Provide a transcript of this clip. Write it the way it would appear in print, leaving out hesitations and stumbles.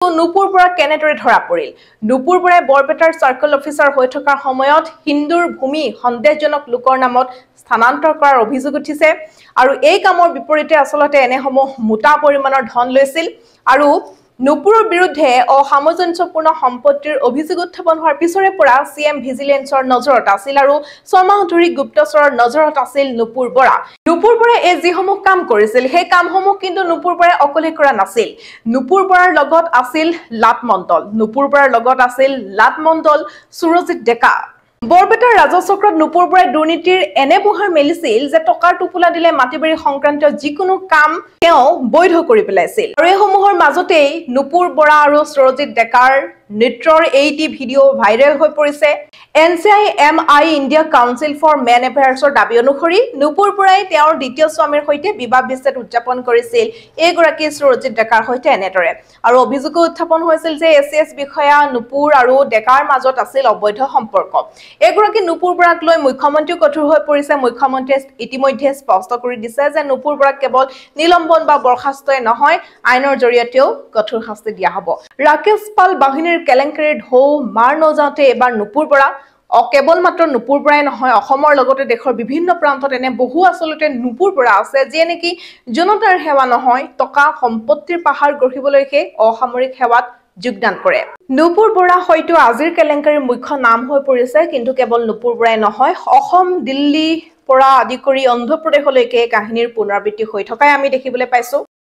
নুপুৰ বৰা কেনেদৰে ধৰা পৰিল নুপুৰ বৰাই বৰপেটাৰ সাৰ্কেল অফিচাৰ হৈ থকাৰ সময়ত হিন্দুৰ ভূমি সন্দেহজনক লোকৰ নামত স্থানান্তৰ কৰাৰ অভিযোগ উঠিছে আৰু এই কামৰ বিপৰীতে আসলতে এনেসমূহ মোটা পৰিমাণৰ ধন লৈছিল আৰু নুপুৰৰ বিৰুদ্ধে অসামঞ্জস্যপূৰ্ণ সম্পত্তিৰ অভিযোগ উত্থাপন হোৱাৰ পিছৰে পৰা সিএম ভিজিলেন্সৰ নজৰত আছিল আৰু ছমাহ ধৰি গুপ্তচৰৰ নজৰত আছিল নুপুৰ বৰাই এই যিসমূহ কাম কৰিছিল সেই কামসমূহ কিন্তু নুপুৰ বৰাই অকলে কৰা নাছিল নুপুৰ বৰাৰ লগত আছিল লাট মণ্ডল সুৰজিত ডেকা বৰপেটাৰ ৰাজচক্ৰত নুপুৰ বৰাই দুৰ্নীতিৰ এনে পোহাৰ মেলিছিল যে টকাৰ টোপোলা দিলে মাটিবাৰী সংক্ৰান্তীয় যিকোনো কাম তেওঁ বৈধ কৰি পেলাইছিল আৰু এইসমূহৰ মাজতেই নুপুৰ বৰা আৰু সুৰজিত ডেকাৰ নৃত্যৰ এইটি ভিডিঅ ভাইৰেল হৈ পৰিছে NCIMI India council for men এফেয়াৰ্ছৰ দাবী অনুসৰি নুপুৰ বৰাই তেওঁৰ দ্বিতীয় স্বামীৰ সৈতে বিবাহ বিচ্ছেদ উদযাপন কৰিছিল এইগৰাকী সুৰজিত ডেকাৰ সৈতে এনেদৰে আৰু অভিযোগ উত্থাপন হৈছিল যে এছএছ বিষয়া নুপুৰ আৰু ডেকাৰ মাজত আছিল অবৈধ সম্পৰ্ক এগৰাকী নুপুৰ বৰাক লৈ মুখ্যমন্ত্ৰী কঠোৰ হৈ পৰিছে মুখ্যমন্ত্ৰীয়ে ইতিমধ্যে স্পষ্ট কৰি দিছে যে নুপুৰ বৰাক কেৱল নিলম্বন বা বৰখাস্তই নহয় আইনৰ জৰিয়তেও কঠোৰ শাস্তি দিয়া হ'ব ৰাকেশ পাল বাহিনীৰ কেলেংকাৰীৰ ঢৌ মাৰ নজাওতে এবাৰ নুপুৰ বৰা কেৱল মাত্ৰ নুপুৰ বৰাই নহয় অসমৰ লগতে দেশৰ বিভিন্ন প্ৰান্তত এনে বহু আসলতে নুপুৰ বৰা আছে যে নেকি জনতাৰ সেৱা নহয় টকা সম্পত্তিৰ পাহাৰ গঢ়িবলৈকে অসামৰিক সেৱাত যোগদান কৰে নুপুৰ বৰা হয়তো আজিৰ কেলেংকাৰীৰ মুখ্য নাম হৈ পৰিছে কিন্তু কেৱল নুপুৰ বৰাই নহয় অসম দিল্লী পৰা আদি কৰি অন্ধ্ৰ প্ৰদেশলৈকে কাহিনীৰ পুনৰাবৃত্তি হৈ থকাই আমি দেখিবলৈ পাইছো